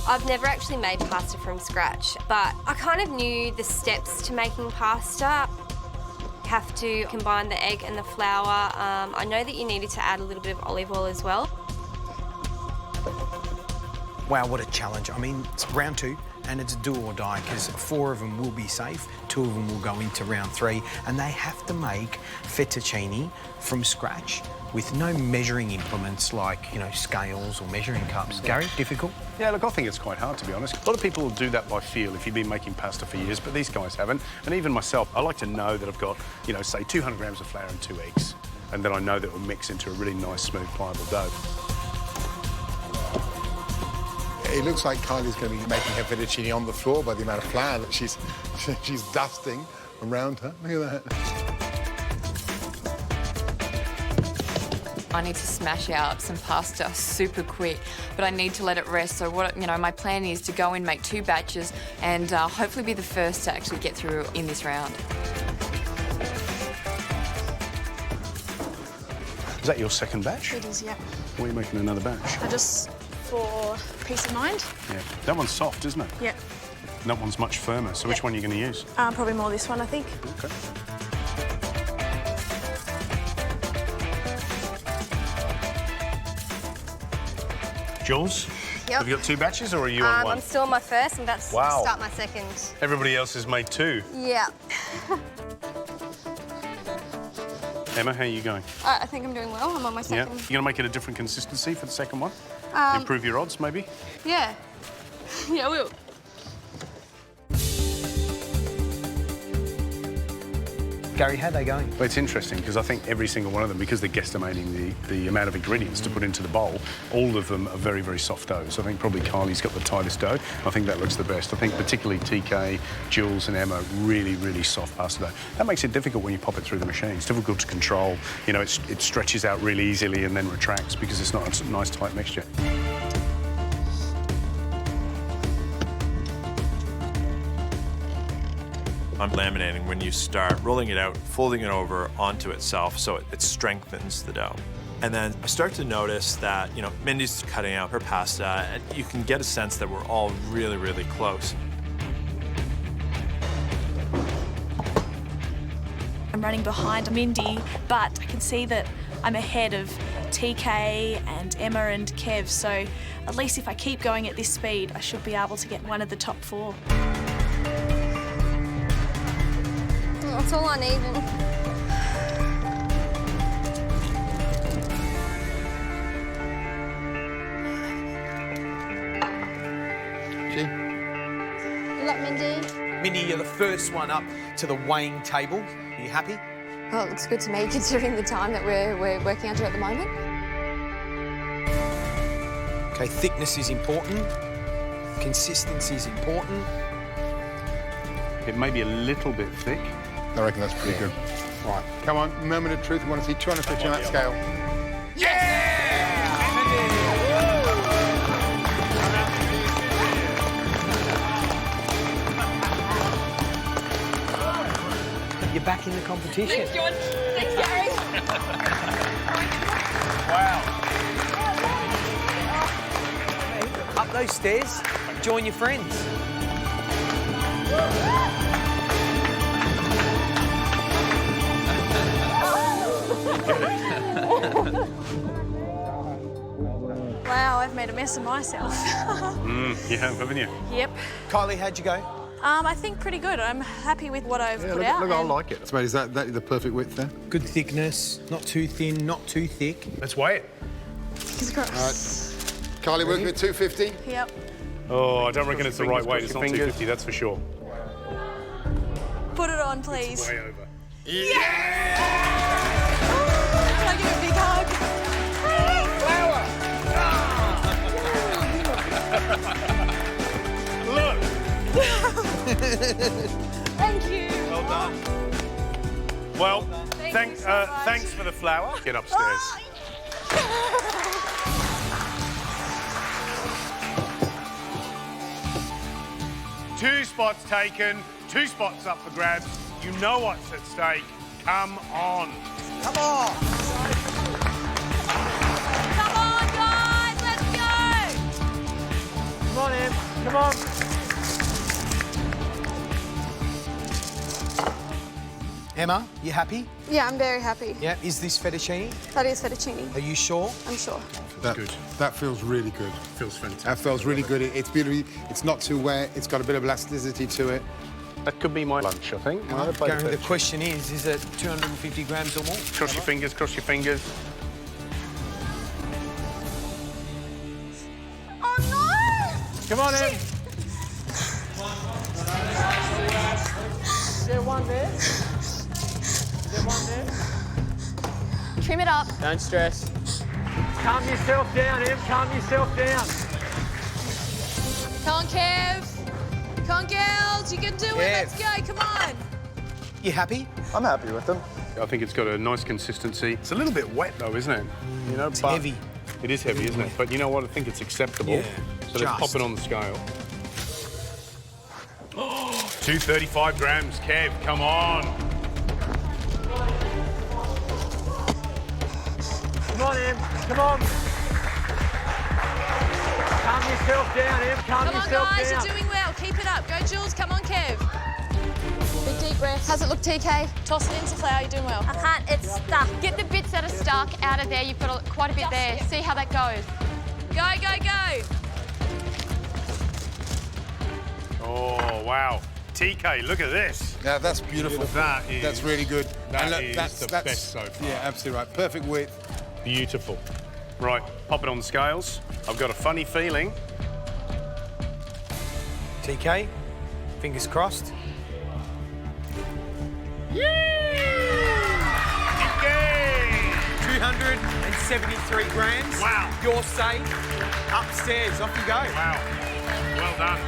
I've never actually made pasta from scratch, but I kind of knew the steps to making pasta. You have to combine the egg and the flour. I know that you needed to add a little bit of olive oil as well. Wow, what a challenge. I mean, it's round 2 and it's do or die because 4 of them will be safe, 2 of them will go into round 3, and they have to make fettuccine from scratch with no measuring implements like, you know, scales or measuring cups. Gary, difficult? Yeah, look, I think it's quite hard, to be honest. A lot of people will do that by feel if you've been making pasta for years, but these guys haven't. And even myself, I like to know that I've got, you know, say 200 grams of flour and 2 eggs, and then I know that it will mix into a really nice, smooth, pliable dough. It looks like Kylie's going to be making her fettuccine on the floor by the amount of flour that she's dusting around her. Look at that. I need to smash out some pasta super quick, but I need to let it rest. So my plan is to go in, make 2 batches, and hopefully be the first to actually get through in this round. Is that your second batch? It is, yeah. Why are you making another batch? Just for peace of mind. Yeah, that one's soft, isn't it? Yeah. That one's much firmer. So which one are you going to use? Probably more this one, I think. Okay. Jules? Yep. Have you got 2 batches or are you on one? I'm still on my first. I'm about to start my second. Everybody else has made 2. Yeah. Emma, how are you going? I think I'm doing well. I'm on my second. Yeah. You going to make it a different consistency for the second one? Improve your odds, maybe? Yeah. Yeah, I will. Gary, how'd they going? Well, it's interesting because I think every single one of them, because they're guesstimating the amount of ingredients to put into the bowl, all of them are very, very soft doughs. I think probably Kylie's got the tightest dough. I think that looks the best. I think particularly TK, Jules and Emma, really, really soft pasta dough. That makes it difficult when you pop it through the machine. It's difficult to control. You know, it stretches out really easily and then retracts because it's not a nice, tight mixture. On laminating, when you start rolling it out, folding it over onto itself so it strengthens the dough. And then I start to notice that, you know, Mindy's cutting out her pasta, and you can get a sense that we're all really, really close. I'm running behind Mindy, but I can see that I'm ahead of TK and Emma and Kev, so at least if I keep going at this speed, I should be able to get one of the top 4. It's all uneven. Good luck, Mindy. Mindy, you're the first one up to the weighing table. Are you happy? Well, it looks good to me, considering the time that we're working under at the moment. OK, thickness is important. Consistency is important. It may be a little bit thick. I reckon that's pretty good. Right, come on, moment of truth. We want to see 250 on that scale. You're back in the competition. Thanks, John. Thanks, Gary. Wow. Up those stairs, join your friends. Wow, I've made a mess of myself. You have, haven't you? Yep. Kylie, how'd you go? I think pretty good. I'm happy with what I've put out. Look, I like it. Mate, is that the perfect width there? Good thickness, not too thin, not too thick. Let's weigh it. It's gross. All right. Kylie, working with 250? Yep. Oh, I don't reckon it's the right weight. It's not 250, that's for sure. Put it on, please. Way over. Yeah! Can I give a big hug? Look! Thank you. Well done. Well, thanks for the flour. Get upstairs. Two spots taken, 2 spots up for grabs. You know what's at stake. Come on. Come on. Come on, guys, let's go. Come on, Em. Come on. Emma, you happy? Yeah, I'm very happy. Yeah. Is this fettuccine? That is fettuccine. Are you sure? I'm sure. That's good. That feels really good. Feels fantastic. That feels really good. It's beautiful. It's not too wet. It's got a bit of elasticity to it. That could be my lunch, I think. Gary, the question is it 250 grams or more? Cross your fingers, cross your fingers. Oh, no! Come on, Em. Is there one there? Is there one there? Trim it up. Don't stress. Calm yourself down, Em. Calm yourself down. Come on, Kev. Come on, girls. You can do it. Let's go. Come on. You happy? I'm happy with them. I think it's got a nice consistency. It's a little bit wet, though, isn't it? You know, It's but heavy. It is heavy, isn't it? But you know what? I think it's acceptable. Yeah, So let's pop it on the scale. 235 grams, Kev. Come on. Come on, Em. Come on. Calm yourself down, Em. Calm Come on, yourself guys. down. You're doing well. Keep it up. Go, Jules. Come on, Kev. Big deep breath. How's it look, TK? Toss it into flour. You're doing well. I can't, it's stuck. Get the bits that are stuck out of there. You've got quite a bit there. See how that goes. Go, go, go. Oh, wow. TK, look at this. Yeah, that's beautiful. That's really good. That look, is that's the best so far. Yeah, absolutely right. Perfect width. Beautiful. Right, pop it on the scales. I've got a funny feeling. TK, fingers crossed. TK! 273 grams. Wow. You're safe. Upstairs, off you go. Wow. Well done.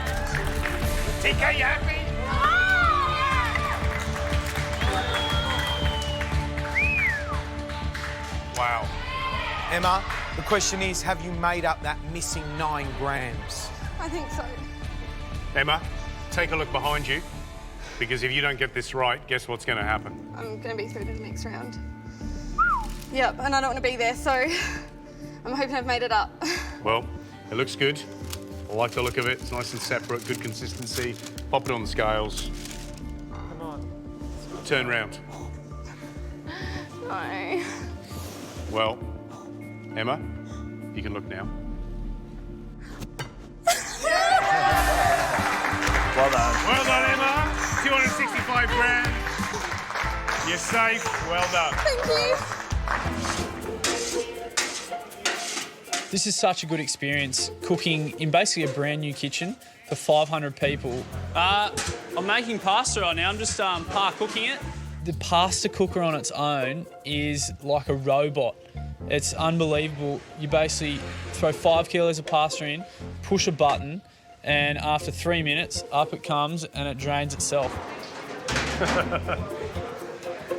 TK, you happy? Wow. Emma, the question is, have you made up that missing 9 grams? I think so. Emma, take a look behind you, because if you don't get this right, guess what's going to happen? I'm going to be through to the next round. Yep, and I don't want to be there, so I'm hoping I've made it up. Well, it looks good. I like the look of it. It's nice and separate, good consistency. Pop it on the scales. Come on. Turn round. No. Well, Emma, you can look now. Well done. Well done, Emma. 265 grams. You're safe. Well done. Thank you. This is such a good experience, cooking in basically a brand new kitchen for 500 people. I'm making pasta right now. I'm just par cooking it. The pasta cooker on its own is like a robot. It's unbelievable. You basically throw 5 kilos of pasta in, push a button, and after 3 minutes, up it comes and it drains itself.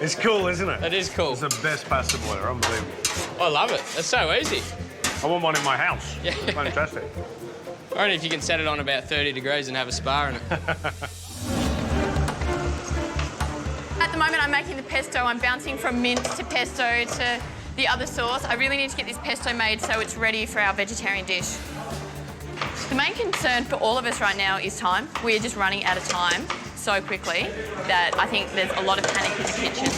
It's cool, isn't it? It is cool. It's the best pasta boiler. Unbelievable. I love it. It's so easy. I want one in my house. Yeah. Fantastic. Only if you can set it on about 30 degrees and have a spa in it. At the moment, I'm making the pesto. I'm bouncing from mint to pesto to the other sauce. I really need to get this pesto made so it's ready for our vegetarian dish. The main concern for all of us right now is time. We're just running out of time so quickly that I think there's a lot of panic in the kitchen.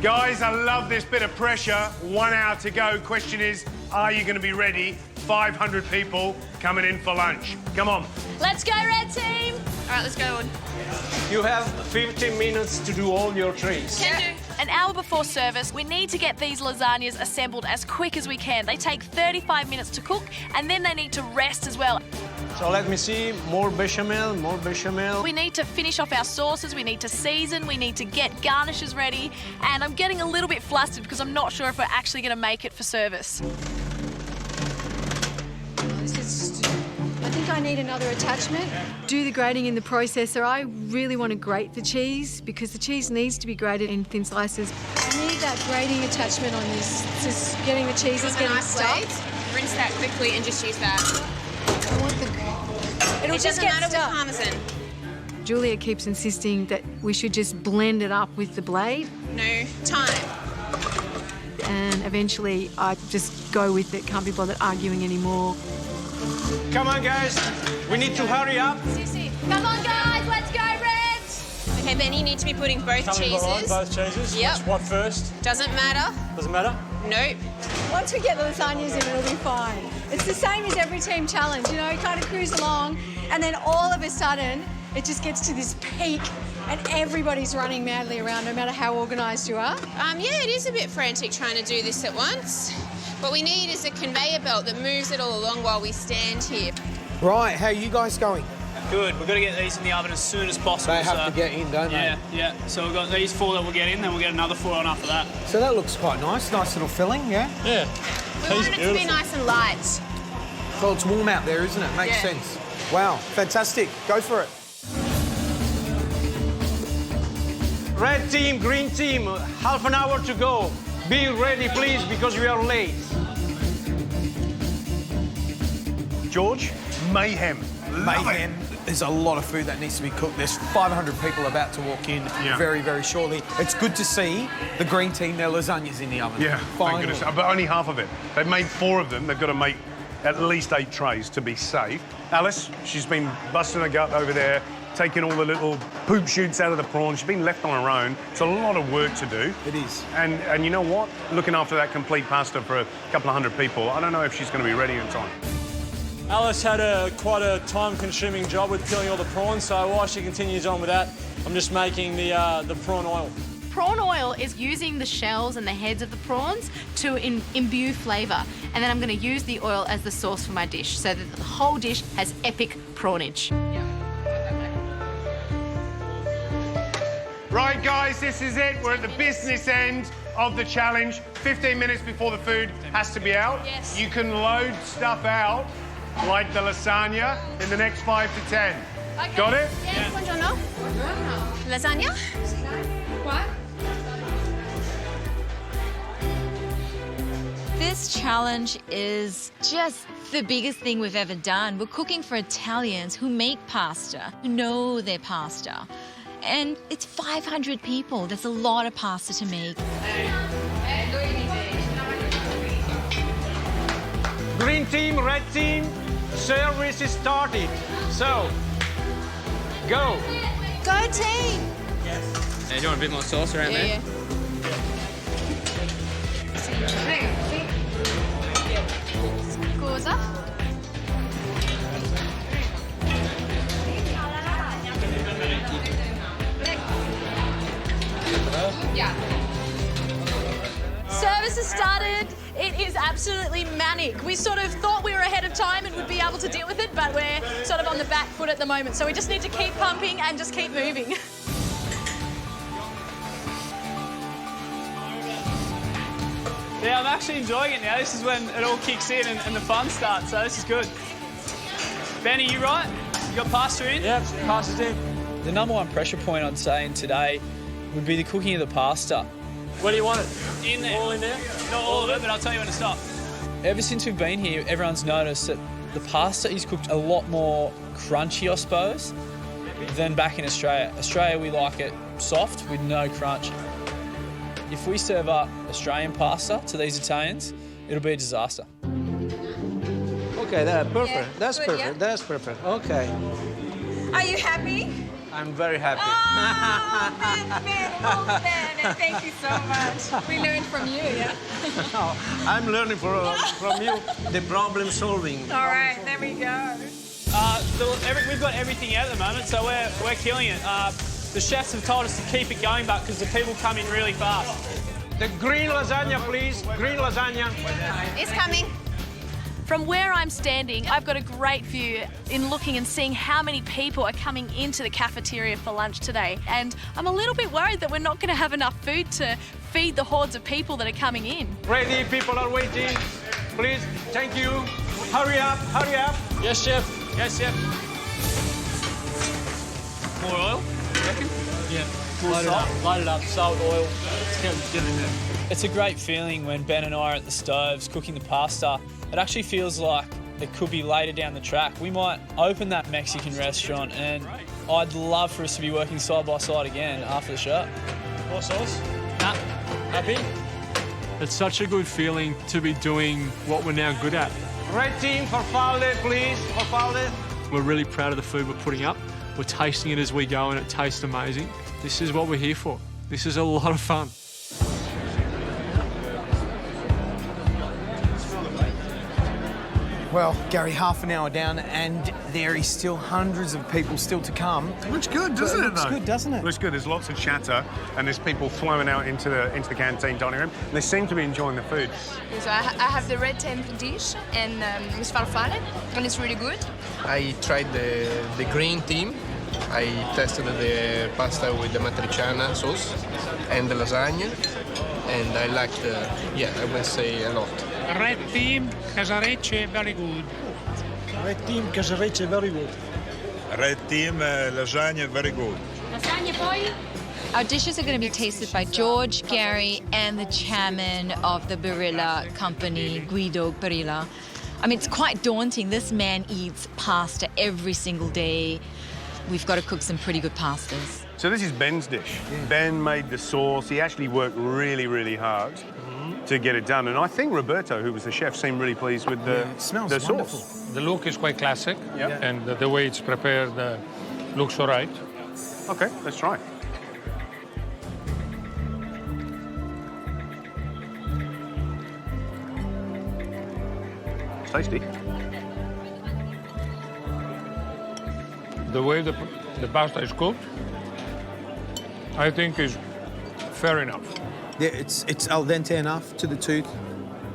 Guys, I love this bit of pressure. 1 hour to go. Question is, are you going to be ready? 500 people coming in for lunch. Come on. Let's go, red team. All right, let's go. You have 15 minutes to do all your trees. Can do. An hour before service, we need to get these lasagnas assembled as quick as we can. They take 35 minutes to cook, and then they need to rest as well. So let me see. More bechamel, more bechamel. We need to finish off our sauces, we need to season, we need to get garnishes ready, and I'm getting a little bit flustered because I'm not sure if we're actually going to make it for service. I think I need another attachment. Do the grating in the processor. I really want to grate the cheese because the cheese needs to be grated in thin slices. I need that grating attachment on this. It's just getting the cheese is getting stuck. Rinse that quickly and just use that. I want the... It'll It just doesn't get matter stuck. with Parmesan. Julia keeps insisting that we should just blend it up with the blade. No, time. and eventually I just go with it, can't be bothered arguing anymore. Come on, guys. We need to hurry up. Come on, guys, let's go, Reds! Okay, Benny, you need to be putting both cheeses. Both cheeses? Yep. What first? Doesn't matter. Doesn't matter? Nope. Once we get the lasagnas in, it'll be fine. It's the same as every team challenge, you know, you kind of cruise along and then all of a sudden it just gets to this peak and everybody's running madly around no matter how organised you are. Yeah, it is a bit frantic trying to do this at once. What we need is a conveyor belt that moves it all along while we stand here. Right, how are you guys going? Good. We've got to get these in the oven as soon as possible. They have to get in, don't they? Yeah. So we've got these 4 that we'll get in, then we'll get another 4 on after that. So that looks quite nice. Nice little filling, yeah? Yeah. We want it to be nice and light. Well, it's warm out there, isn't it? Makes sense. Wow, fantastic. Go for it. Red team, green team, half an hour to go. Be ready, please, because we are late. George, mayhem. Mayhem. There's a lot of food that needs to be cooked. There's 500 people about to walk in very, very shortly. It's good to see the green team, their lasagnas in the oven. Yeah, finally. thank goodness. But only half of it. They've made 4 of them. They've got to make at least 8 trays to be safe. Alice, she's been busting her gut over there, taking all the little poop shoots out of the prawns. She's been left on her own. It's a lot of work to do. It is. And you know what? Looking after that complete pasta for a couple of hundred people, I don't know if she's going to be ready in time. Alice had quite a time-consuming job with peeling all the prawns, so while she continues on with that, I'm just making the prawn oil. Prawn oil is using the shells and the heads of the prawns to imbue flavour. And then I'm going to use the oil as the sauce for my dish so that the whole dish has epic prawnage. Right, guys, this is it. We're at the business end of the challenge. 15 minutes before the food has to be out. Yes. You can load stuff out, like the lasagna, in the next 5 to 10. Okay. Got it? Yes. Buongiorno. Lasagna? What? This challenge is just the biggest thing we've ever done. We're cooking for Italians who make pasta, who know their pasta. And it's 500 people. That's a lot of pasta to make. Green team, red team, service is started. So, go. Go team! Hey, do you want a bit more sauce around there? Yeah. Scusa. Service has started. It is absolutely manic. We sort of thought we were ahead of time and would be able to deal with it, but we're sort of on the back foot at the moment. So we just need to keep pumping and just keep moving. Yeah, I'm actually enjoying it now. This is when it all kicks in and the fun starts, so this is good. Benny, you right? You got pasta in? Yep, pasta's in. The number 1 pressure point I'd say in today would be the cooking of the pasta. Where do you want it? In there. All in there? Not all of it, but I'll tell you when to stop. Ever since we've been here, everyone's noticed that the pasta is cooked a lot more crunchy, I suppose, than back in Australia. Australia, we like it soft with no crunch. If we serve up Australian pasta to these Italians, it'll be a disaster. Okay, that's perfect. Yeah, That's good, perfect. yeah. That's perfect. Okay. Are you happy? I'm very happy. Ben, thank you so much. We learned from you, yeah? No, I'm learning from you the problem solving. All right, there we go. We've got everything out at the moment, so we're killing it. The chefs have told us to keep it going back because the people come in really fast. The green lasagna, please. Green lasagna. It's coming. From where I'm standing, I've got a great view in looking and seeing how many people are coming into the cafeteria for lunch today. And I'm a little bit worried that we're not going to have enough food to feed the hordes of people that are coming in. Ready, people are waiting. Please, thank you. Hurry up, hurry up. Yes, chef. Yes, chef. More oil, you reckon? Yeah. Load it up, salt, oil. Let's get in there. It's a great feeling when Ben and I are at the stoves cooking the pasta. It actually feels like it could be later down the track. We might open that Mexican restaurant and I'd love for us to be working side by side again after the show. More sauce? Nah. Happy? It's such a good feeling to be doing what we're now good at. Red team, for Falde, please, for Falde. We're really proud of the food we're putting up. We're tasting it as we go and it tastes amazing. This is what we're here for. This is a lot of fun. Well, Gary, half an hour down and there is still hundreds of people still to come. Looks good, doesn't it, Looks good, doesn't it? Looks good. There's lots of chatter and there's people flowing out into the canteen dining room. And they seem to be enjoying the food. So I have the red temp dish and with farfalle, and it's really good. I tried the green team. I tested the pasta with the matriciana sauce and the lasagna, and I liked, I would say a lot. Red team, casarecce, very good. Red team, casarecce, very good. Red team, lasagna, very good. Lasagna poi? Our dishes are going to be tasted by George, Gary, and the chairman of the Barilla company, Guido Barilla. I mean, it's quite daunting. This man eats pasta every single day. We've got to cook some pretty good pastas. So this is Ben's dish. Yeah. Ben made the sauce. He actually worked really, really hard to get it done. And I think Roberto, who was the chef, seemed really pleased with the sauce. The look is quite classic, and the way it's prepared looks all right. OK, let's try. It's tasty. The way the pasta is cooked, I think is fair enough. Yeah, it's al dente enough to the tooth.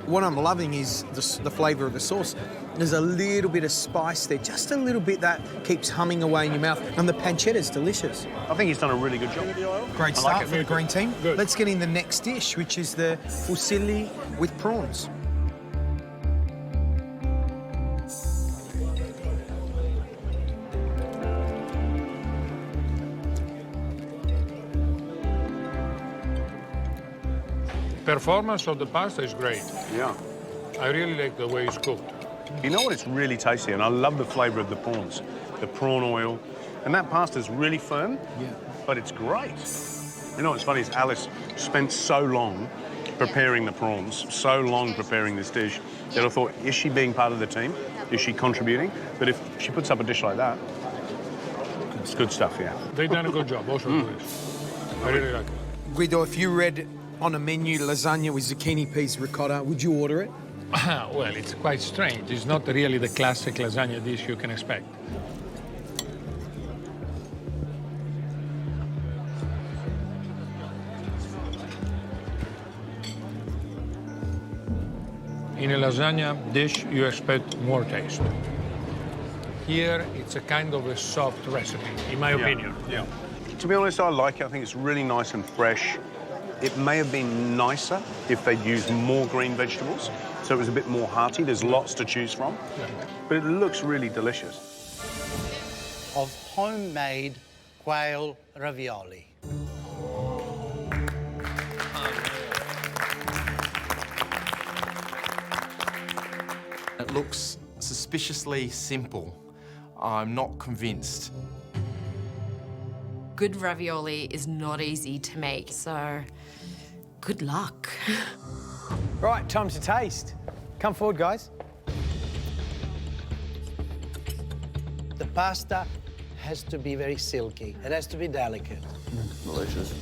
What I'm loving is the flavour of the sauce. There's a little bit of spice there, just a little bit that keeps humming away in your mouth. And the pancetta's delicious. I think he's done a really good job. Great start for the green team. Good. Let's get in the next dish, which is the fusilli with prawns. Performance of the pasta is great. Yeah. I really like the way it's cooked. You know what? It's really tasty, and I love the flavour of the prawns, the prawn oil, and that pasta's really firm. Yeah. But it's great. You know what's funny is Alice spent so long preparing the prawns, so long preparing this dish, that I thought, is she being part of the team? Is she contributing? But if she puts up a dish like that, it's good stuff, yeah. They've done a good job, also. I really like it. Guido, if you read on a menu lasagna with zucchini, peas, ricotta, would you order it? Well, it's quite strange. It's not really the classic lasagna dish you can expect. In a lasagna dish, you expect more taste. Here, it's a kind of a soft recipe, in my opinion. Yeah. To be honest, I like it. I think it's really nice and fresh. It may have been nicer if they'd used more green vegetables, so it was a bit more hearty. There's lots to choose from, but it looks really delicious. Of homemade quail ravioli. It looks suspiciously simple. I'm not convinced. Good ravioli is not easy to make, so good luck. Right, time to taste. Come forward, guys. The pasta has to be very silky. It has to be delicate. Delicious.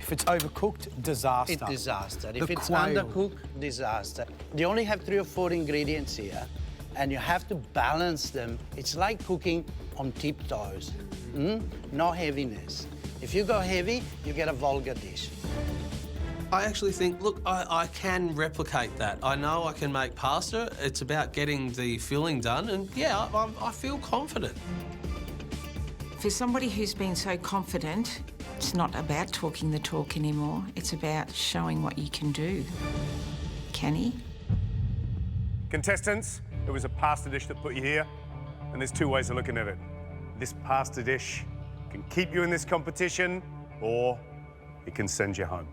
If it's overcooked, disaster. It's disaster. The If it's quail. undercooked, disaster. You only have 3 or 4 ingredients here, and you have to balance them. It's like cooking on tiptoes. No heaviness. If you go heavy, you get a vulgar dish. I actually think, look, I can replicate that. I know I can make pasta. It's about getting the filling done, and yeah, I feel confident. For somebody who's been so confident, it's not about talking the talk anymore. It's about showing what you can do. Can he? Contestants, it was a pasta dish that put you here, and there's 2 ways of looking at it. This pasta dish can keep you in this competition, or it can send you home.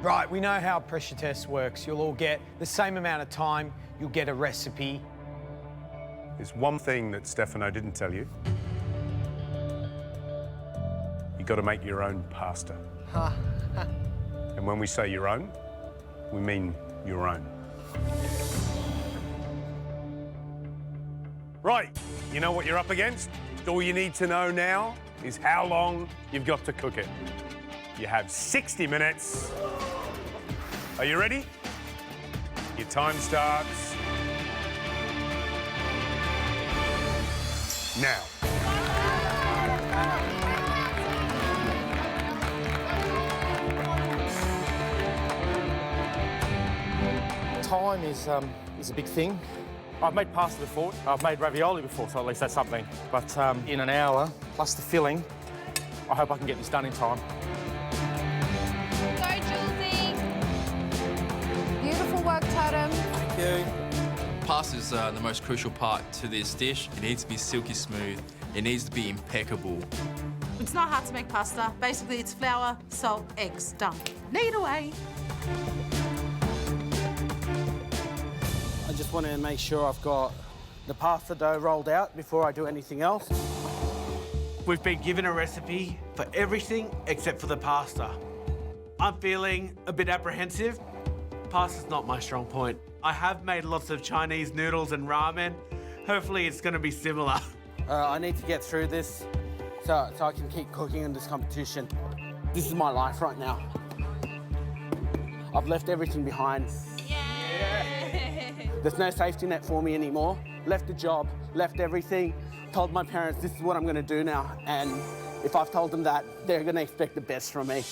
Right, we know how pressure test works. You'll all get the same amount of time. You'll get a recipe. There's one thing that Stefano didn't tell you. You've got to make your own pasta. And And when we say your own, we mean your own. Right, you know what you're up against? All you need to know now is how long you've got to cook it. You have 60 minutes. Are you ready? Your time starts now. Time is a big thing. I've made pasta before, I've made ravioli before, so at least that's something. But in an hour, plus the filling, I hope I can get this done in time. Go, Julesy. Beautiful work, Totem. Thank you. Pasta is the most crucial part to this dish. It needs to be silky smooth. It needs to be impeccable. It's not hard to make pasta. Basically, it's flour, salt, eggs, done. Knead away. I just want to make sure I've got the pasta dough rolled out before I do anything else. We've been given a recipe for everything except for the pasta. I'm feeling a bit apprehensive. Pasta's not my strong point. I have made lots of Chinese noodles and ramen. Hopefully it's going to be similar. I need to get through this so I can keep cooking in this competition. This is my life right now. I've left everything behind. There's no safety net for me anymore. Left the job, left everything, told my parents this is what I'm going to do now. And if I've told them that, they're going to expect the best from me.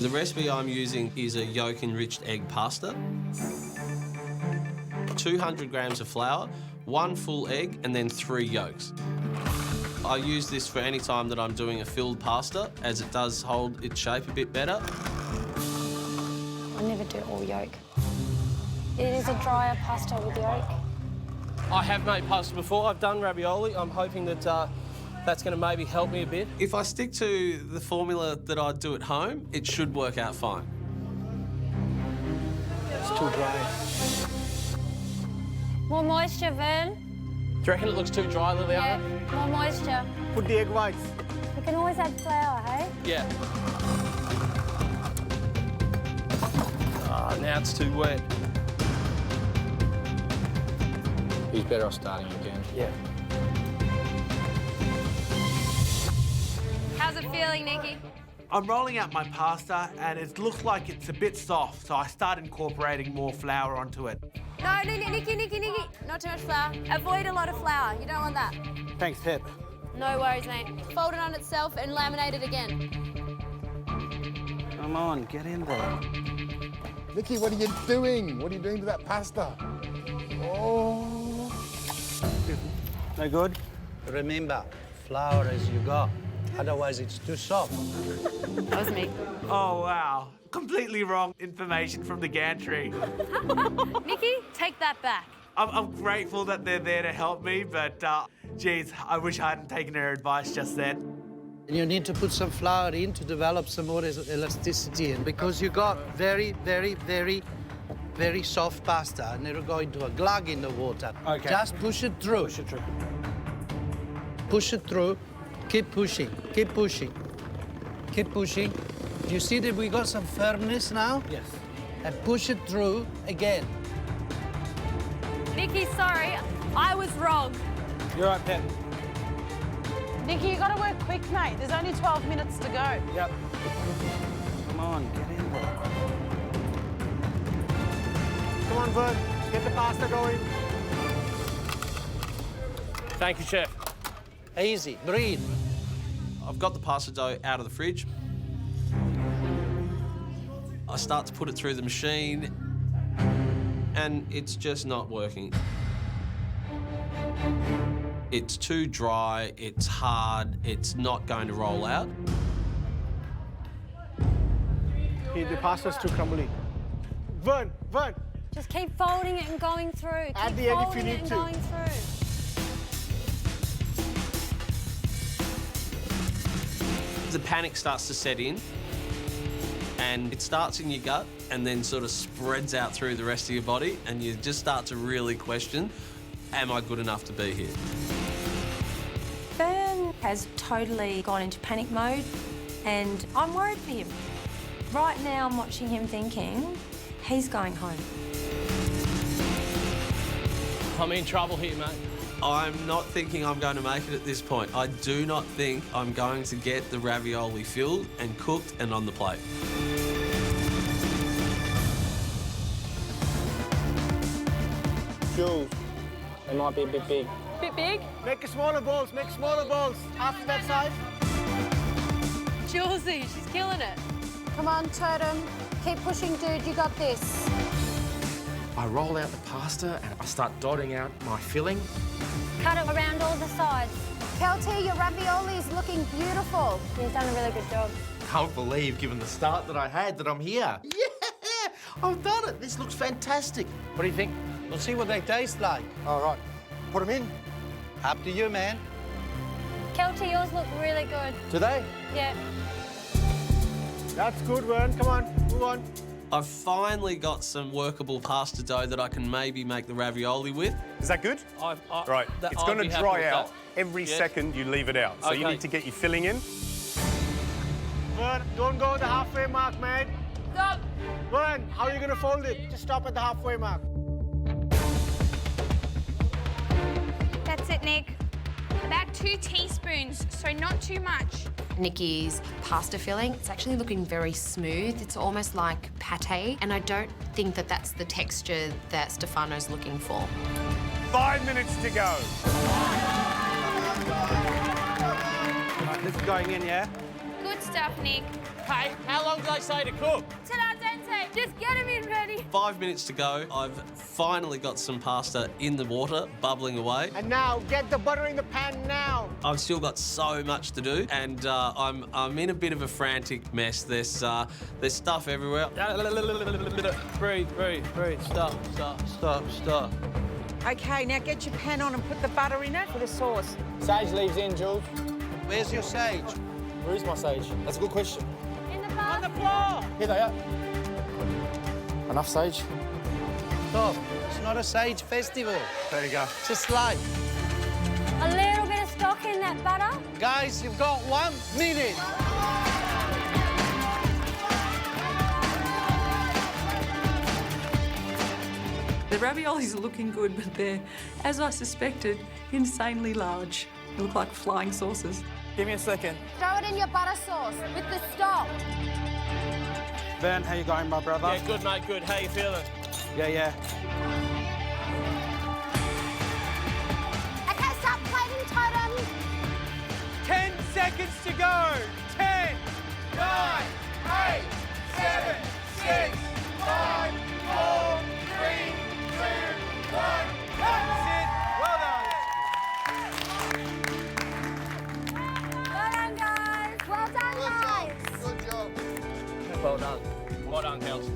The recipe I'm using is a yolk-enriched egg pasta. 200 grams of flour, 1 full egg, and then 3 yolks. I use this for any time that I'm doing a filled pasta, as it does hold its shape a bit better. I never do all yolk. It is a drier pasta with yolk. I have made pasta before. I've done ravioli. I'm hoping that that's going to maybe help me a bit. If I stick to the formula that I do at home, it should work out fine. It's too dry. More moisture, Vern. Do you reckon it looks too dry, Liliana? Yeah, more moisture. Put the egg whites. You can always add flour, hey? Yeah. Ah, now it's too wet. He's better off starting again. Yeah. How's it feeling, Nicky? I'm rolling out my pasta and it looks like it's a bit soft, so I start incorporating more flour onto it. No, Nicky. Not too much flour. Avoid a lot of flour. You don't want that. Thanks, Pip. No worries, mate. Fold it on itself and laminate it again. Come on, get in there. Nicky, what are you doing? What are you doing to that pasta? Oh. No good? Remember, flour as you go. Otherwise, it's too soft. That was me. Oh, wow. Completely wrong information from the gantry. Nicky, take that back. I'm grateful that they're there to help me, but, geez, I wish I hadn't taken their advice just then. And you need to put some flour in to develop some more elasticity in, because you got very, very, very, very soft pasta, and it'll go into a glug in the water. Okay. Just push it through. Push it through. Push it through. Keep pushing. Keep pushing. Keep pushing. Do you see that we got some firmness now? Yes. And push it through again. Nicky, sorry. I was wrong. You're right, Pep. Nicky, you got to work quick, mate. There's only 12 minutes to go. Yep. Come on, get in there. Come on, Vern. Get the pasta going. Thank you, Chef. Easy. Breathe. I've got the pasta dough out of the fridge. I start to put it through the machine, and it's just not working. It's too dry, it's hard, it's not going to roll out. The pasta's too crumbly. Vern! Just keep folding it and going through. Add the egg if you need to. Going through. The panic starts to set in, and it starts in your gut and then sort of spreads out through the rest of your body, and you just start to really question, Am I good enough to be here? Vern has totally gone into panic mode, and I'm worried for him. Right now, I'm watching him thinking, he's going home. I'm in trouble here, mate. I'm not thinking I'm going to make it at this point. I do not think I'm going to get the ravioli filled and cooked and on the plate. Jules, they might be a bit big. Bit big? Make smaller balls, make smaller balls. Half that size. Julesy, she's killing it. Come on, Totem. Keep pushing, dude. You got this. I roll out the pasta and I start dotting out my filling. Cut it around all the sides. Kelty, your ravioli is looking beautiful. He's done a really good job. Can't believe, given the start that I had, that I'm here. Yeah, I've done it. This looks fantastic. What do you think? We'll see what they taste like. All right, put them in. Up to you, man. Kelty, yours look really good. Do they? Yeah. That's good, Vern. Come on, move on. I've finally got some workable pasta dough that I can maybe make the ravioli with. Is that good? Right, it's going to dry out every second you leave it out. So you need to get your filling in. Vern, don't go the halfway mark, mate. Stop. Vern, how are you going to fold it? Just stop at the halfway mark. That's it, Nick. About 2 teaspoons, so not too much. Nicky's pasta filling, it's actually looking very smooth. It's almost like pate, and I don't think that that's the texture that Stefano's looking for. 5 minutes to go. Right, this is going in, yeah? Good stuff, Nick. Hey, how long did I say to cook? Till al dente. Just get him in ready. 5 minutes to go. I've finally got some pasta in the water, bubbling away. And now, get the butter in the pan now. I've still got so much to do, and I'm in a bit of a frantic mess. There's stuff everywhere. Breathe, breathe, breathe. Stop. OK, now get your pan on and put the butter in it for the sauce. Sage leaves in, Jules. Where's your sage? Where is my sage? That's a good question. In the bath. On the floor. Here they are. Enough sage? Stop. It's not a sage festival. There you go. It's a slide. A little bit of stock in that butter. Guys, you've got 1 minute. The raviolis are looking good, but they're, as I suspected, insanely large. They look like flying saucers. Give me a second. Throw it in your butter sauce with the stock. Vern, how you going, my brother? Yeah, good, mate, good. How you feeling? Yeah. Okay, stop plating, Totem. 10 seconds to go. 10, 9, 8, 7, 6, 5, 4, 3, 2, 1. That's it. Well done. Well done, guys. Well done, guys. Good job. Well done. Well done, Kels.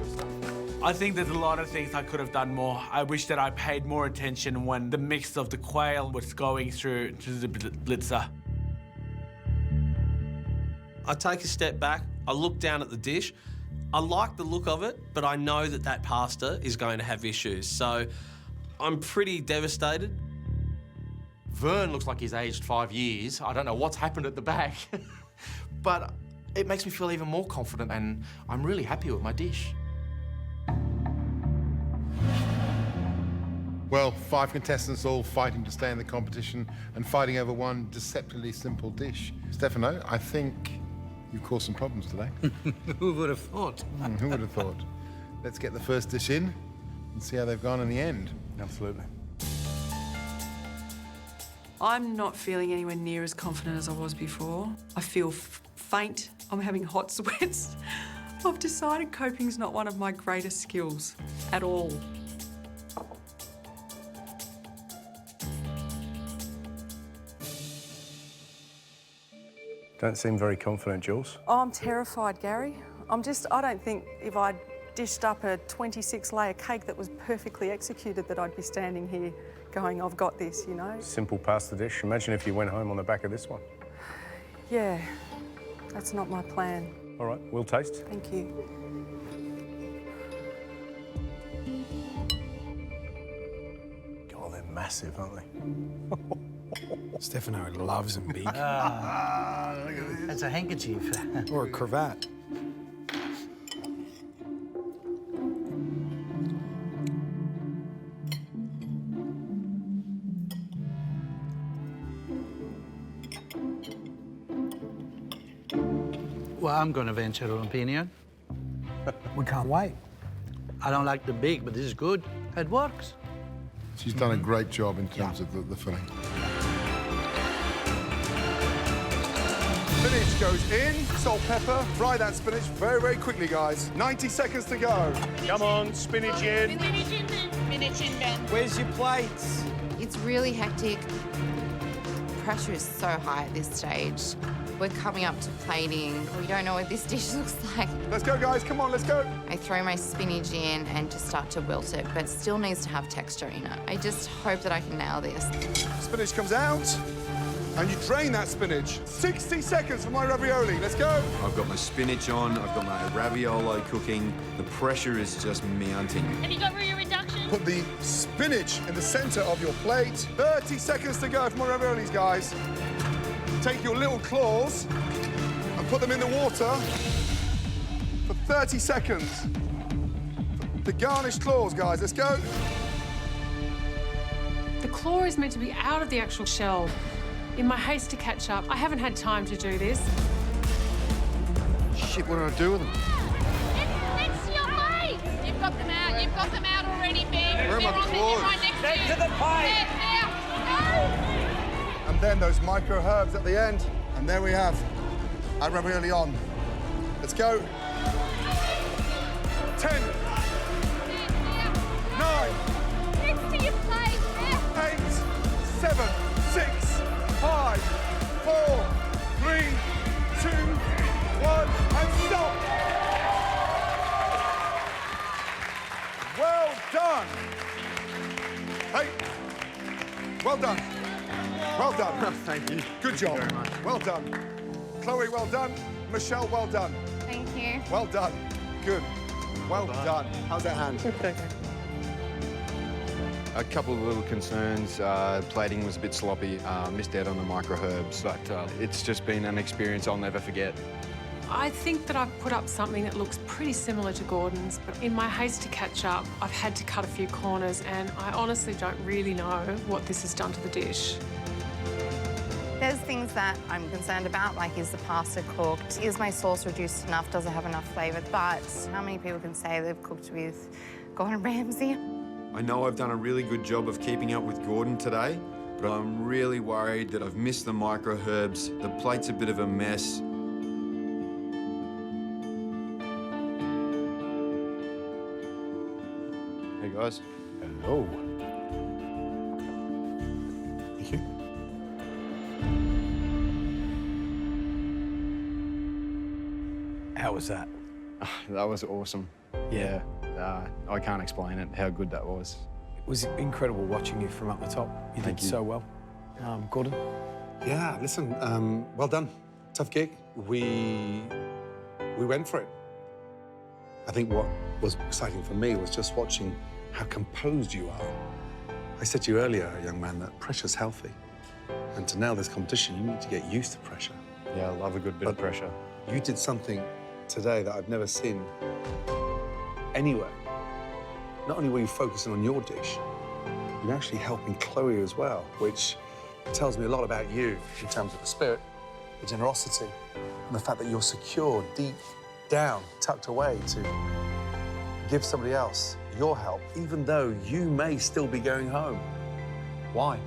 I think there's a lot of things I could have done more. I wish that I paid more attention when the mix of the quail was going through to the blitzer. I take a step back, I look down at the dish. I like the look of it, but I know that that pasta is going to have issues. So I'm pretty devastated. Vern looks like he's aged 5 years. I don't know what's happened at the back. But it makes me feel even more confident, and I'm really happy with my dish. Well, 5 contestants all fighting to stay in the competition and fighting over one deceptively simple dish. Stefano, I think you've caused some problems today. Who would have thought? Who would have thought? Let's get the first dish in and see how they've gone in the end. Absolutely. I'm not feeling anywhere near as confident as I was before. I feel faint. I'm having hot sweats. I've decided coping's not one of my greatest skills at all. Don't seem very confident, Jules. Oh, I'm terrified, Gary. I don't think if I'd dished up a 26-layer cake that was perfectly executed that I'd be standing here going, I've got this, you know? Simple pasta dish. Imagine if you went home on the back of this one. Yeah, that's not my plan. All right, we'll taste. Thank you. God, they're massive, aren't they? Stefano loves them big. That's a handkerchief. Or a cravat. Well, I'm going to venture an opinion. We can't wait. I don't like the big, but this is good. It works. She's done a great job in terms of the filling. Spinach goes in, salt, pepper, fry that spinach very, very quickly, guys. 90 seconds to go. Come on, spinach in. Spinach in, Ben. Spinach in, Ben. Where's your plates? It's really hectic. Pressure is so high at this stage. We're coming up to plating. We don't know what this dish looks like. Let's go, guys. Come on, let's go. I throw my spinach in and just start to wilt it, but it still needs to have texture in it. I just hope that I can nail this. Spinach comes out, and you drain that spinach. 60 seconds for my ravioli. Let's go. I've got my spinach on, I've got my raviolo cooking. The pressure is just mounting. Have you got room reduction? Put the spinach in the center of your plate. 30 seconds to go for my raviolis, guys. Take your little claws and put them in the water for 30 seconds. The garnished claws, guys. Let's go. The claw is meant to be out of the actual shell. In my haste to catch up, I haven't had time to do this. Shit, what do I do with them? It's your plate. You've got them out. You've got them out already, Ben. Where are my claws? Right next to you. To the plate. And then those micro herbs at the end. And there we have our ravioli on. Let's go. 10, 9, Next to your plate. 8, 7, 6, 5, 4, 3, 2, 1, and stop. Well done. Hey, well done. Well done. Thank you. Good job. Thank you very much. Well done. Chloe, well done. Michelle, well done. Thank you. Well done. Good. Well done. How's that hand? A couple of little concerns. Plating was a bit sloppy, missed out on the micro herbs, but it's just been an experience I'll never forget. I think that I've put up something that looks pretty similar to Gordon's, but in my haste to catch up, I've had to cut a few corners, and I honestly don't really know what this has done to the dish. There's things that I'm concerned about, like is the pasta cooked? Is my sauce reduced enough? Does it have enough flavour? But how many people can say they've cooked with Gordon Ramsay? I know I've done a really good job of keeping up with Gordon today, but I'm really worried that I've missed the micro herbs. The plate's a bit of a mess. Hey guys. Hello. Thank you. How was that? That was awesome. Yeah, I can't explain it, how good that was. It was incredible watching you from up the top. You Thank did you. so well. Gordon? Yeah, listen, well done. Tough gig. We went for it. I think what was exciting for me was just watching how composed you are. I said to you earlier, young man, that pressure's healthy. And to nail this competition, you need to get used to pressure. Yeah, I love a good bit of pressure. You did something today that I've never seen anywhere. Not only were you focusing on your dish, you're actually helping Chloe as well, which tells me a lot about you in terms of the spirit, the generosity, and the fact that you're secure deep down, tucked away to give somebody else your help, even though you may still be going home. Why?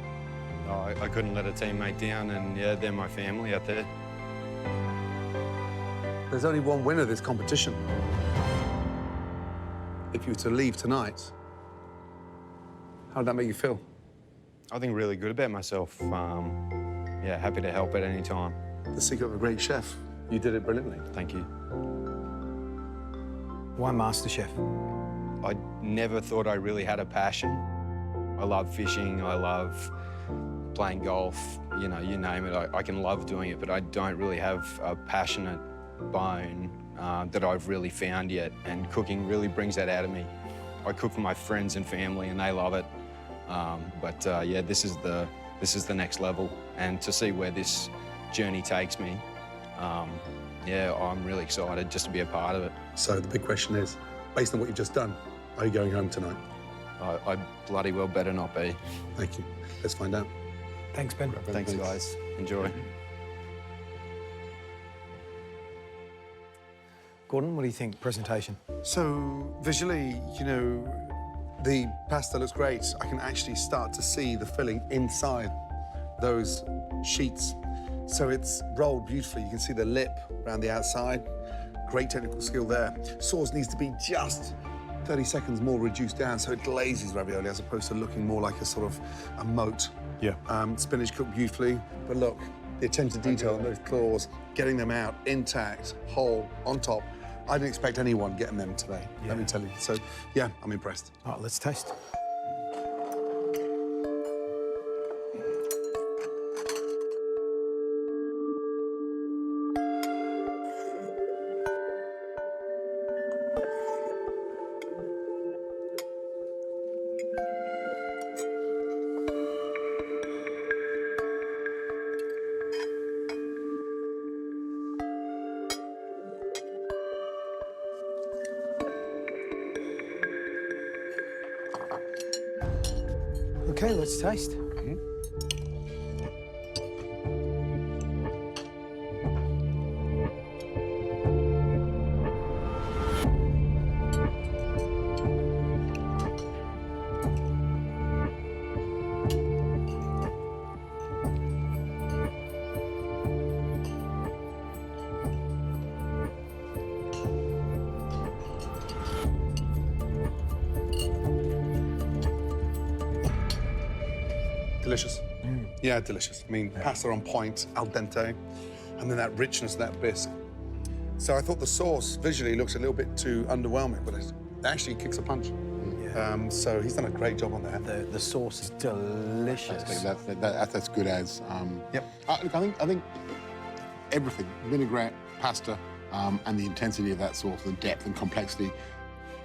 No, I couldn't let a teammate down, and yeah, they're my family out there. There's only one winner of this competition. If you were to leave tonight, how would that make you feel? I think really good about myself. Yeah, happy to help at any time. The secret of a great chef. You did it brilliantly. Thank you. Why MasterChef? I never thought I really had a passion. I love fishing, I love playing golf, you know, you name it. I can love doing it, but I don't really have a passionate bone that I've really found yet, and cooking really brings that out of me. I cook for my friends and family, and they love it. Yeah, this is the next level, and to see where this journey takes me, yeah, I'm really excited just to be a part of it. So the big question is, based on what you've just done, are you going home tonight? I bloody well better not be. Thank you. Let's find out. Thanks, Ben. Thanks, guys. Enjoy. Gordon, what do you think? Presentation? So visually, you know, the pasta looks great. I can actually start to see the filling inside those sheets. So it's rolled beautifully. You can see the lip around the outside. Great technical skill there. Sauce needs to be just 30 seconds more reduced down so it glazes ravioli as opposed to looking more like a sort of a moat. Yeah. Spinach cooked beautifully. But look, the attention to detail on those claws, getting them out intact, whole, on top. I didn't expect anyone getting them today, let me tell you. So, yeah, I'm impressed. All right, let's taste. Okay, let's taste. Delicious. Yeah, delicious. I mean, pasta on point, al dente, and then that richness of that bisque. So I thought the sauce visually looks a little bit too underwhelming, but it actually kicks a punch. So he's done a great job on that. The sauce is delicious. That's good as. Yep. Look, I think everything, vinaigrette, pasta, and the intensity of that sauce, the depth and complexity.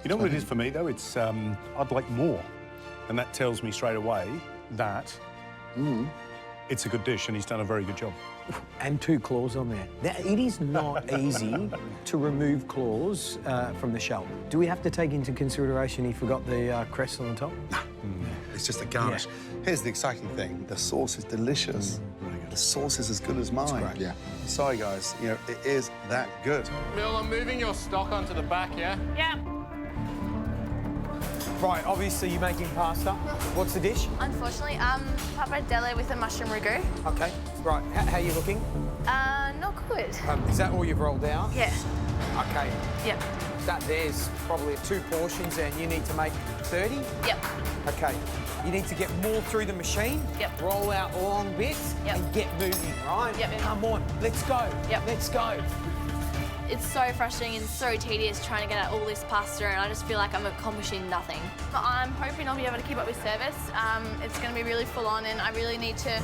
You know what it is for me, though? It's, I'd like more. And that tells me straight away that it's a good dish, and he's done a very good job. And 2 claws on there. Now, it is not easy to remove claws from the shell. Do we have to take into consideration he forgot the crest on the top? No. It's just a garnish. Yeah. Here's the exciting thing. The sauce is delicious. Really good. The sauce is as good as mine. Great. Yeah. Sorry, guys. You know, it is that good. Bill, I'm moving your stock onto the back, yeah? Yeah. Right, obviously you're making pasta. What's the dish? Unfortunately, pappardelle with a mushroom ragu. Okay, right. How are you looking? Not good. Is that all you've rolled out? Yeah. Okay. Yep. That there's probably 2 portions and you need to make 30? Yep. Okay. You need to get more through the machine. Yep. Roll out long bits and get moving, right? Yep. Come on, let's go. Yep. Let's go. It's so frustrating and so tedious trying to get out all this pasta, and I just feel like I'm accomplishing nothing. But I'm hoping I'll be able to keep up with service. It's going to be really full on, and I really need to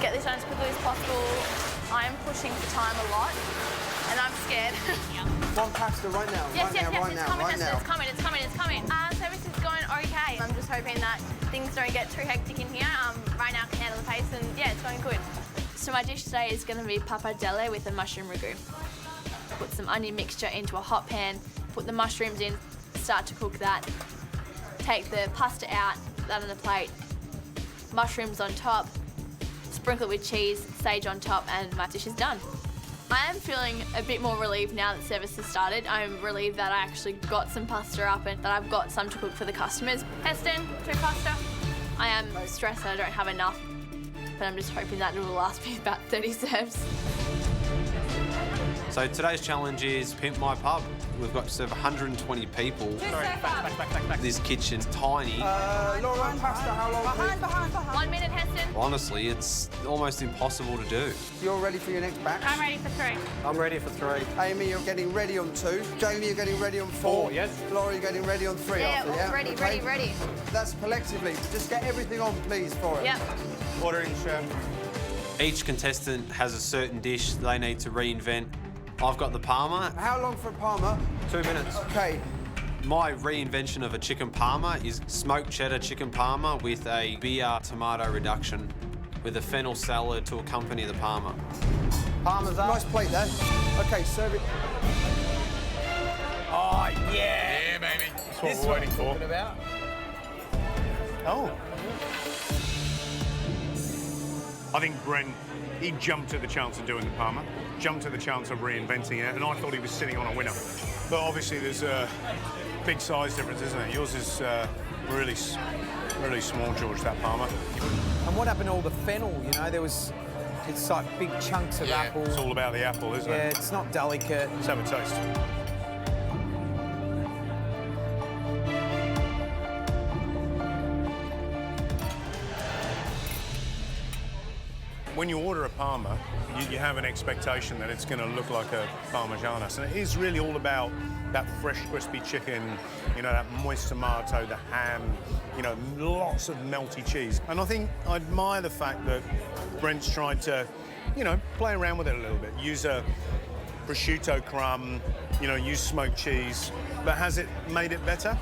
get this done as quickly as possible. I am pushing for time a lot, and I'm scared. Want pasta right now? Yes, right yes, now, yes, right it's now, coming, right now. it's coming, it's coming, it's coming. Service is going okay. I'm just hoping that things don't get too hectic in here. Right now I can handle the pace, and yeah, it's going good. So my dish today is going to be pappardelle with a mushroom ragu. Put some onion mixture into a hot pan, put the mushrooms in, start to cook that. Take the pasta out, put that on the plate, mushrooms on top, sprinkle it with cheese, sage on top, and my dish is done. I am feeling a bit more relieved now that service has started. I'm relieved that I actually got some pasta up and that I've got some to cook for the customers. Heston, 2 pasta. I am stressed that I don't have enough, but I'm just hoping that it will last me about 30 serves. So today's challenge is Pimp My Pub. We've got to serve 120 people. Back. This kitchen's tiny. Laura, pasta, how long? Behind. 1 minute, Heston. Honestly, it's almost impossible to do. You're ready for your next batch? I'm ready for 3. I'm ready for 3. Amy, you're getting ready on 2. Jamie, you're getting ready on 4. Yes. Laura, you're getting ready on 3 Yeah, after, yeah? ready, Okay. ready. That's collectively. Just get everything on, please, for it. Yep. Ordering, chef. Each contestant has a certain dish they need to reinvent. I've got the Parma. How long for a Parma? 2 minutes. Okay. My reinvention of a chicken parma is smoked cheddar chicken parma with a beer tomato reduction with a fennel salad to accompany the parma. Parmesan. Nice plate there. Okay, serve it. Oh, yeah. Yeah, baby. That's what we're waiting for. About. Oh. I think Brent, he jumped at the chance of doing the parma, jumped at the chance of reinventing it, and I thought he was sitting on a winner. But obviously there's a big size difference, isn't it? Yours is really small, George, that parma. And what happened to all the fennel, you know? It's like big chunks of apple. It's all about the apple, isn't it? Yeah, it's not delicate. Let's have a taste. When you order a parma, you have an expectation that it's going to look like a Parmigiana. And it is really all about that fresh, crispy chicken, you know, that moist tomato, the ham, you know, lots of melty cheese. And I think I admire the fact that Brent's tried to, you know, play around with it a little bit. Use a prosciutto crumb, you know, use smoked cheese. But has it made it better?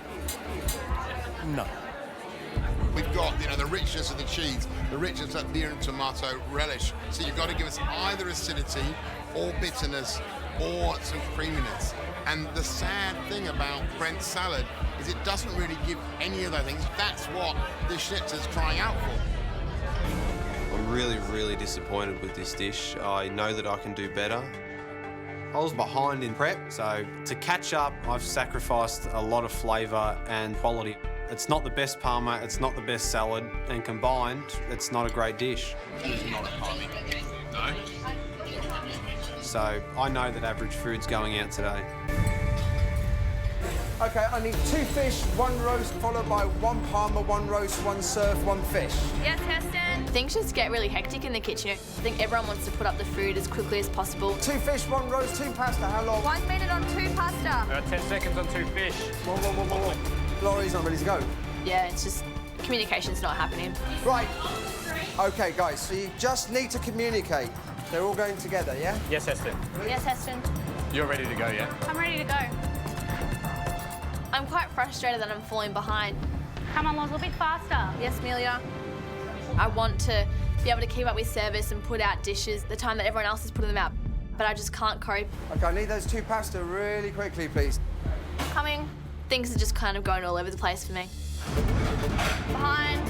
No. We've got, you know, the richness of the cheese, the richness of beer and tomato relish. So you've got to give us either acidity or bitterness or some creaminess. And the sad thing about Brent's salad is it doesn't really give any of those things. That's what the Schnitzer's crying out for. I'm really, really disappointed with this dish. I know that I can do better. I was behind in prep, so to catch up, I've sacrificed a lot of flavour and quality. It's not the best parma, it's not the best salad, and combined, it's not a great dish. It's not a parma. No. So I know that average food's going out today. Okay, I need 2 fish, 1 roast, followed by 1 parma, 1 roast, 1 surf, 1 fish. Yes, Heston. Things just get really hectic in the kitchen. I think everyone wants to put up the food as quickly as possible. 2 fish, 1 roast, 2 pasta. How long? 1 minute on 2 pasta. 10 seconds on 2 fish. Whoa. Laurie's not ready to go. Yeah, it's just communication's not happening. Right. Okay, guys, so you just need to communicate. They're all going together, yeah? Yes, Heston. Yes, Heston. You're ready to go, yeah? I'm ready to go. I'm quite frustrated that I'm falling behind. Come on, Loz, a little bit faster. Yes, Amelia. I want to be able to keep up with service and put out dishes the time that everyone else is putting them out, but I just can't cope. Okay, I need those 2 pasta really quickly, please. Coming. Things are just kind of going all over the place for me. Behind.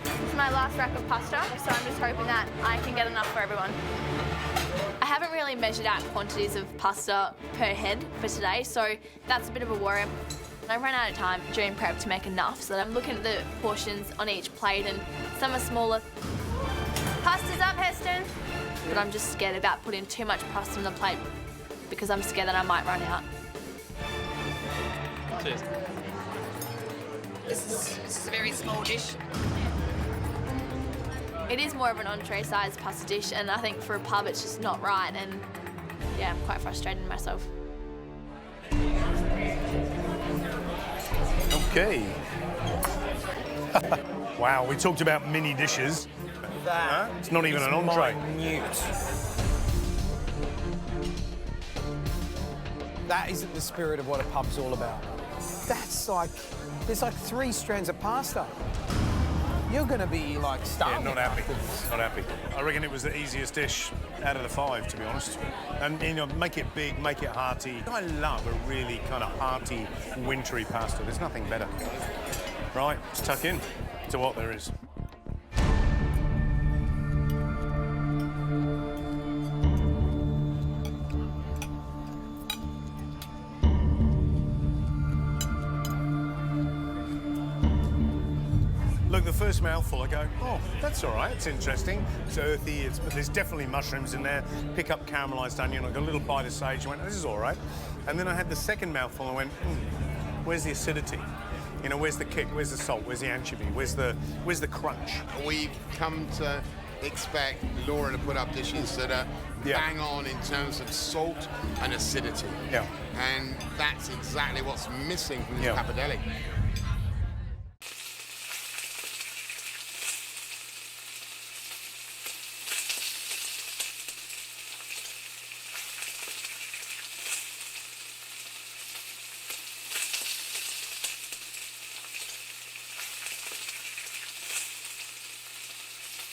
This is my last rack of pasta, so I'm just hoping that I can get enough for everyone. I haven't really measured out quantities of pasta per head for today, so that's a bit of a worry. I ran out of time during prep to make enough, so I'm looking at the portions on each plate, and some are smaller. Pasta's up, Heston. But I'm just scared about putting too much pasta on the plate because I'm scared that I might run out. Cheers. This is a very small dish. It is more of an entree-sized pasta dish, and I think for a pub it's just not right, and yeah, I'm quite frustrated myself. Okay. Wow, we talked about mini dishes. It's not even an entree. Minute. That isn't the spirit of what a pub's all about. That's like, there's like 3 strands of pasta. You're going to be like starving. Yeah, not happy. Not happy. I reckon it was the easiest dish out of the 5, to be honest. And, you know, make it big, make it hearty. I love a really kind of hearty, wintry pasta. There's nothing better. Right, let's tuck in to what there is. Look, the first mouthful, I go, oh, that's all right, it's interesting. It's earthy, but there's definitely mushrooms in there. Pick up caramelised onion, I got a little bite of sage, I went, this is all right. And then I had the second mouthful, and I went, where's the acidity? You know, where's the kick, where's the salt, where's the anchovy, where's the crunch? We've come to expect Laura to put up dishes that are bang on in terms of salt and acidity. Yeah. And that's exactly what's missing from this pappardelle.